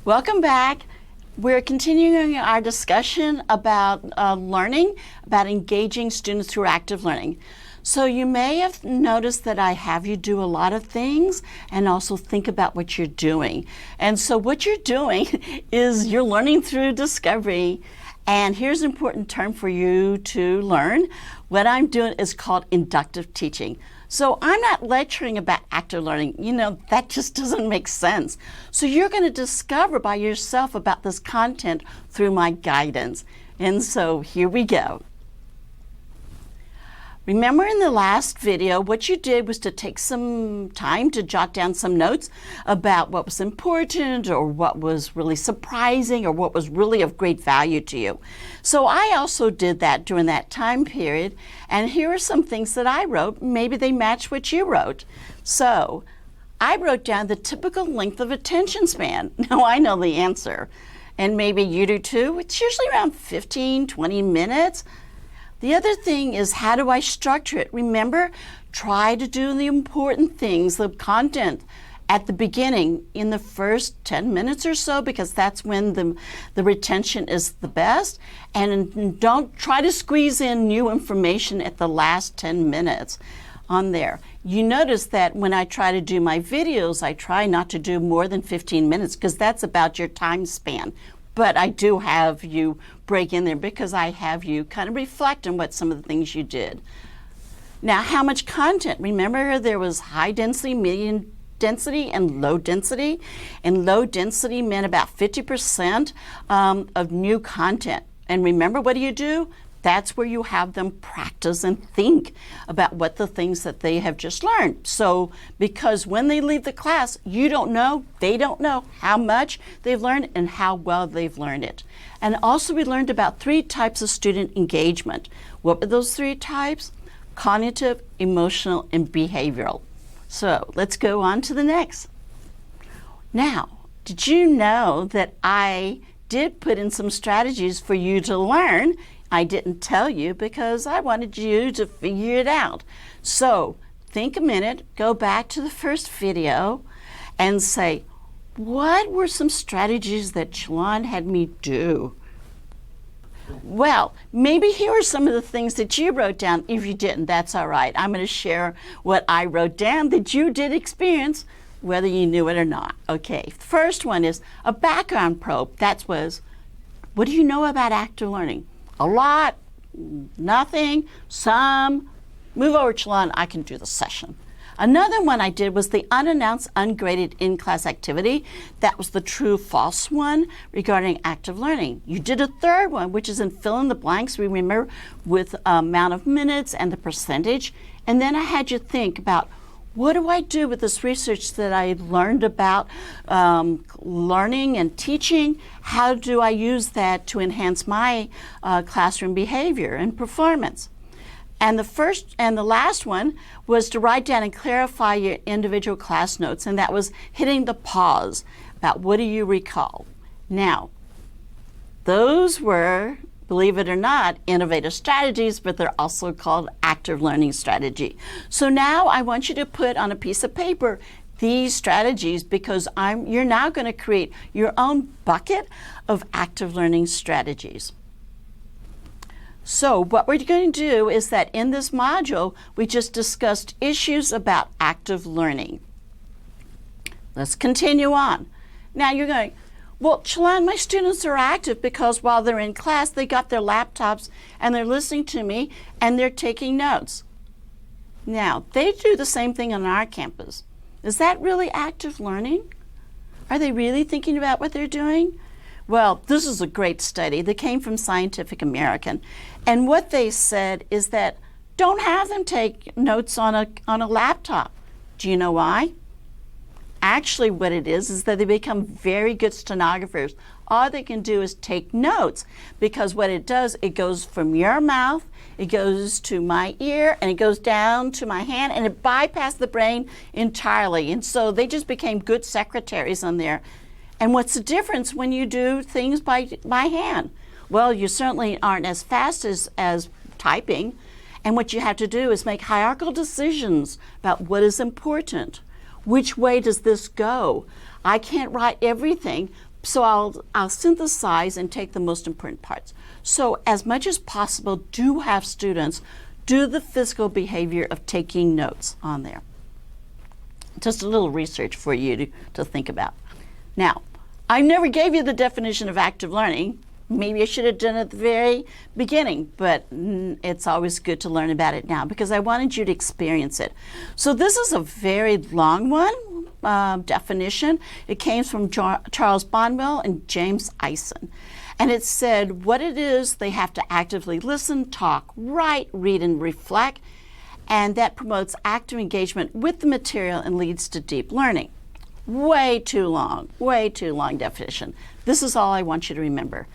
Welcome back. We're continuing our discussion about learning, about engaging students through active learning. So you may have noticed that I have you do a lot of things and also think about what you're doing. And so what you're doing is you're learning through discovery. And here's an important term for you to learn. What I'm doing is called inductive teaching. So I'm not lecturing about active learning. You know, that just doesn't make sense. So you're going to discover by yourself about this content through my guidance. And so here we go. Remember in the last video, what you did was to take some time to jot down some notes about what was important or what was really surprising or what was really of great value to you. So I also did that during that time period. And here are some things that I wrote. Maybe they match what you wrote. So I wrote down the typical length of attention span. Now I know the answer. And maybe you do too. It's usually around 15, 20 minutes. The other thing is, how do I structure it? Remember, try to do the important things, the content at the beginning in the first 10 minutes or so, because that's when the retention is the best. And don't try to squeeze in new information at the last 10 minutes on there. You notice that when I try to do my videos, I try not to do more than 15 minutes because that's about your time span. But I do have you break in there because I have you kind of reflect on what some of the things you did. Now, how much content? Remember, there was high density, medium density, and low density. And low density meant about 50% of new content. And remember, what do? That's where you have them practice and think about what the things that they have just learned. So, because when they leave the class, you don't know, they don't know how much they've learned and how well they've learned it. And also we learned about 3 types of student engagement. What were those 3 types? Cognitive, emotional, and behavioral. So let's go on to the next. Now, did you know that I did put in some strategies for you to learn? I didn't tell you because I wanted you to figure it out. So think a minute, go back to the first video and say, what were some strategies that Cheelan had me do? Well, maybe here are some of the things that you wrote down. If you didn't, that's all right. I'm going to share what I wrote down that you did experience, whether you knew it or not. Okay, the first one is a background probe. That was, what do you know about active learning? A lot, nothing, some. Move over, Cheelan, I can do the session. Another one I did was the unannounced, ungraded in-class activity. That was the true-false one regarding active learning. You did a third one, which is in fill in the blanks, remember, with amount of minutes and the percentage. And then I had you think about, what do I do with this research that I learned about learning and teaching? How do I use that to enhance my classroom behavior and performance? And the last one was to write down and clarify your individual class notes, and that was hitting the pause about what do you recall. Now, those were, believe it or not, innovative strategies, but they're also called active learning strategy. So now I want you to put on a piece of paper these strategies because you're now going to create your own bucket of active learning strategies. So what we're going to do is that in this module, we just discussed issues about active learning. Let's continue on. Now you're going, well, Cheelan, my students are active because while they're in class, they got their laptops and they're listening to me and they're taking notes. Now, they do the same thing on our campus. Is that really active learning? Are they really thinking about what they're doing? Well, this is a great study that came from Scientific American. And what they said is that don't have them take notes on a laptop. Do you know why? Actually, what it is that they become very good stenographers. All they can do is take notes because what it does, it goes from your mouth, it goes to my ear, and it goes down to my hand, and it bypassed the brain entirely. And so they just became good secretaries on there. And what's the difference when you do things by hand? Well, you certainly aren't as fast as typing. And what you have to do is make hierarchical decisions about what is important. Which way does this go? I can't write everything, So I'll synthesize and take the most important parts. So as much as possible, do have students do the physical behavior of taking notes on there. Just a little research for you to think about. Now, I never gave you the definition of active learning. Maybe I should have done it at the very beginning, but it's always good to learn about it now because I wanted you to experience it. So this is a very long one, definition. It came from Charles Bonwell and James Eisen. And it said what it is, they have to actively listen, talk, write, read, and reflect. And that promotes active engagement with the material and leads to deep learning. Way too long definition. This is all I want you to remember.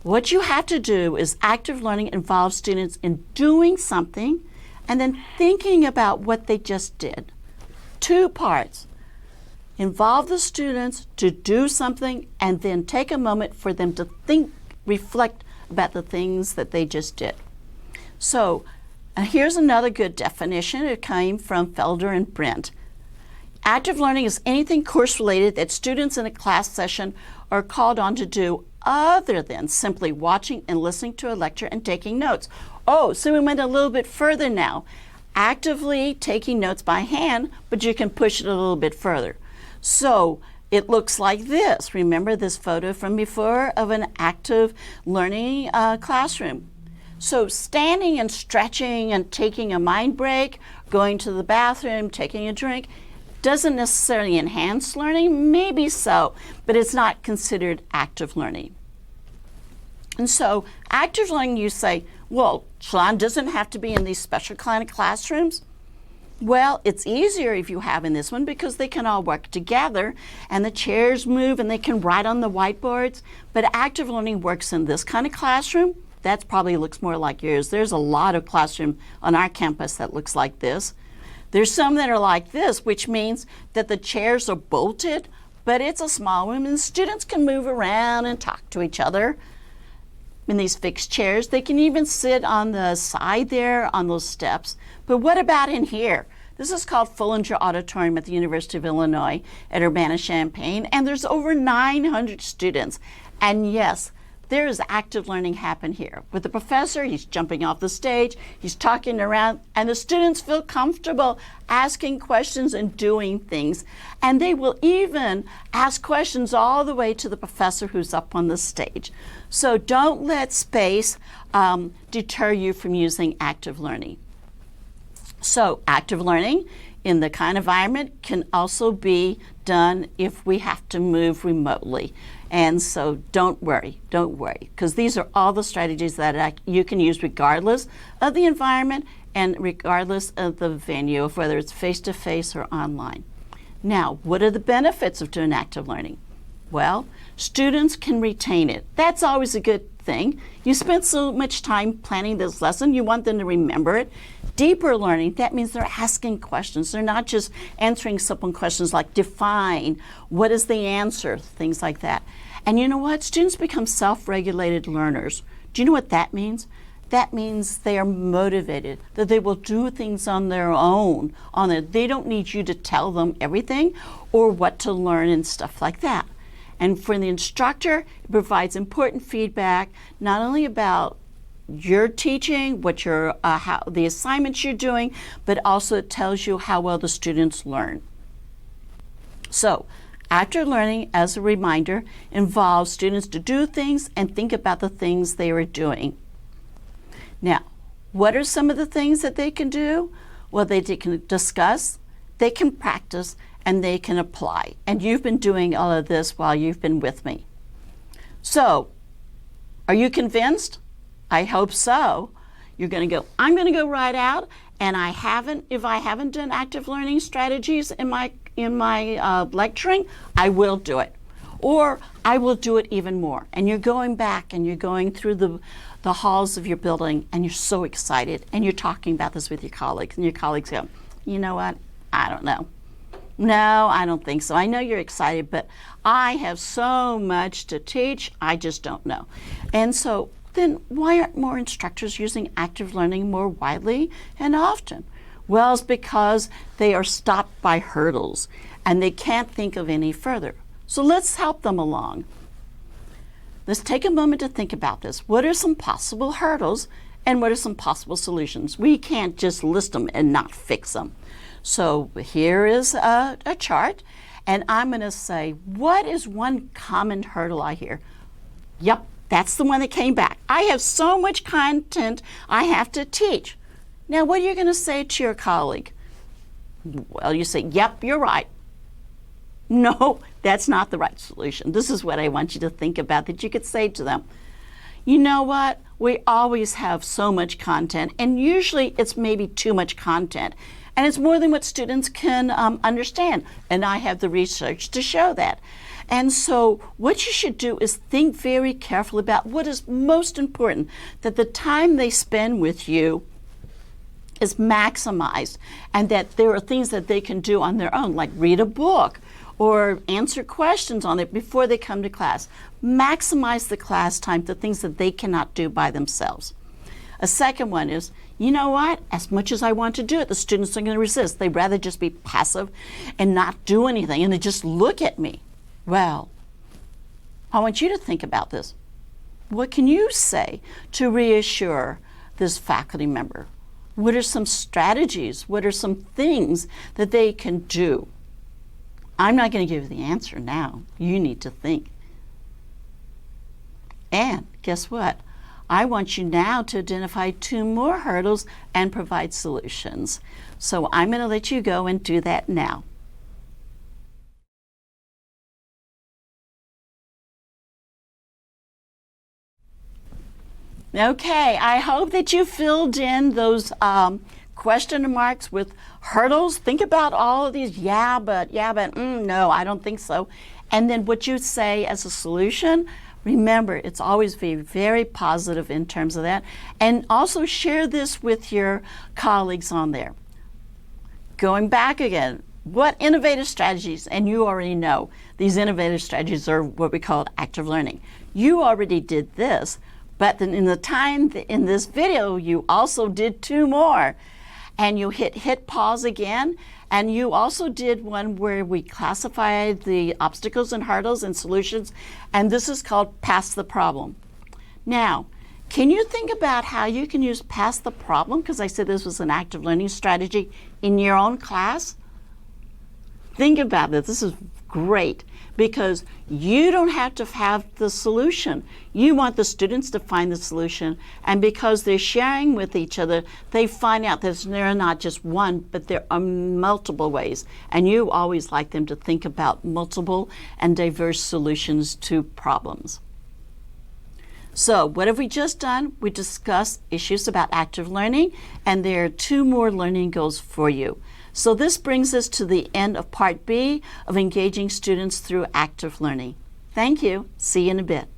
What you have to do is active learning involves students in doing something and then thinking about what they just did. 2 parts. Involve the students to do something and then take a moment for them to think, reflect about the things that they just did. So here's another good definition. It came from Felder and Brent. Active learning is anything course-related that students in a class session are called on to do other than simply watching and listening to a lecture and taking notes. Oh, so we went a little bit further now. Actively taking notes by hand, but you can push it a little bit further. So it looks like this. Remember this photo from before of an active learning classroom. So standing and stretching and taking a mind break, going to the bathroom, taking a drink, doesn't necessarily enhance learning, maybe so, but it's not considered active learning. And so active learning, you say, well, Cheelan doesn't have to be in these special kind of classrooms. Well, it's easier if you have in this one because they can all work together and the chairs move and they can write on the whiteboards. But active learning works in this kind of classroom. That probably looks more like yours. There's a lot of classroom on our campus that looks like this. There's some that are like this, which means that the chairs are bolted, but it's a small room and students can move around and talk to each other in these fixed chairs. They can even sit on the side there on those steps. But what about in here? This is called Foellinger Auditorium at the University of Illinois at Urbana-Champaign, and there's over 900 students. And yes, there is active learning happen here. With the professor, he's jumping off the stage, he's talking around, and the students feel comfortable asking questions and doing things. And they will even ask questions all the way to the professor who's up on the stage. So don't let space deter you from using active learning. So active learning in the kind of environment can also be done if we have to move remotely. And so don't worry, because these are all the strategies that you can use regardless of the environment and regardless of the venue, of whether it's face-to-face or online. Now, what are the benefits of doing active learning? Well, students can retain it. That's always a good thing. You spent so much time planning this lesson, you want them to remember it. Deeper learning, that means they're asking questions. They're not just answering simple questions like define, what is the answer, things like that. And you know what? Students become self-regulated learners. Do you know what that means? That means they are motivated, that they will do things on their own. They don't need you to tell them everything or what to learn and stuff like that. And for the instructor, it provides important feedback, not only about your teaching, what how the assignments you're doing, but also it tells you how well the students learn. So, active learning, as a reminder, involves students to do things and think about the things they are doing. Now, what are some of the things that they can do? Well, they can discuss, they can practice, and they can apply. And you've been doing all of this while you've been with me. So, are you convinced? I hope so. You're going to go, I'm going to go right out, and if I haven't done active learning strategies in my lecturing, I will do it. Or I will do it even more. And you're going back and you're going through the halls of your building and you're so excited and you're talking about this with your colleagues, and your colleagues go, you know what, I don't know. No, I don't think so. I know you're excited, but I have so much to teach, I just don't know. And so then why aren't more instructors using active learning more widely and often? Well, it's because they are stopped by hurdles and they can't think of any further. So let's help them along. Let's take a moment to think about this. What are some possible hurdles and what are some possible solutions? We can't just list them and not fix them. So here is a chart, and I'm going to say, what is one common hurdle I hear? Yep, that's the one that came back. I have so much content I have to teach. Now, what are you going to say to your colleague? Well, you say, yep, you're right. No, that's not the right solution. This is what I want you to think about that you could say to them. You know what? We always have so much content, and usually it's maybe too much content. And it's more than what students can understand. And I have the research to show that. And so what you should do is think very carefully about what is most important, that the time they spend with you is maximized, and that there are things that they can do on their own, like read a book or answer questions on it before they come to class. Maximize the class time to things that they cannot do by themselves. A second one is, you know what? As much as I want to do it, the students are going to resist. They'd rather just be passive and not do anything, and they just look at me. Well, I want you to think about this. What can you say to reassure this faculty member? What are some strategies? What are some things that they can do? I'm not going to give you the answer now. You need to think. And guess what? I want you now to identify 2 more hurdles and provide solutions. So I'm going to let you go and do that now. Okay, I hope that you filled in those question marks with hurdles. Think about all of these, yeah, but, no, I don't think so. And then what you say as a solution, remember, it's always very positive in terms of that. And also share this with your colleagues on there. Going back again, what innovative strategies, and you already know, these innovative strategies are what we call active learning. You already did this, but then in the time in this video, you also did 2 more. And you hit pause again, and you also did one where we classified the obstacles and hurdles and solutions, and this is called Pass the Problem. Now, can you think about how you can use Pass the Problem, because I said this was an active learning strategy, in your own class? Think about it. This is great, because you don't have to have the solution. You want the students to find the solution, and because they're sharing with each other, they find out that there are not just one, but there are multiple ways. And you always like them to think about multiple and diverse solutions to problems. So what have we just done? We discussed issues about active learning, and there are 2 more learning goals for you. So this brings us to the end of Part B of engaging students through active learning. Thank you. See you in a bit.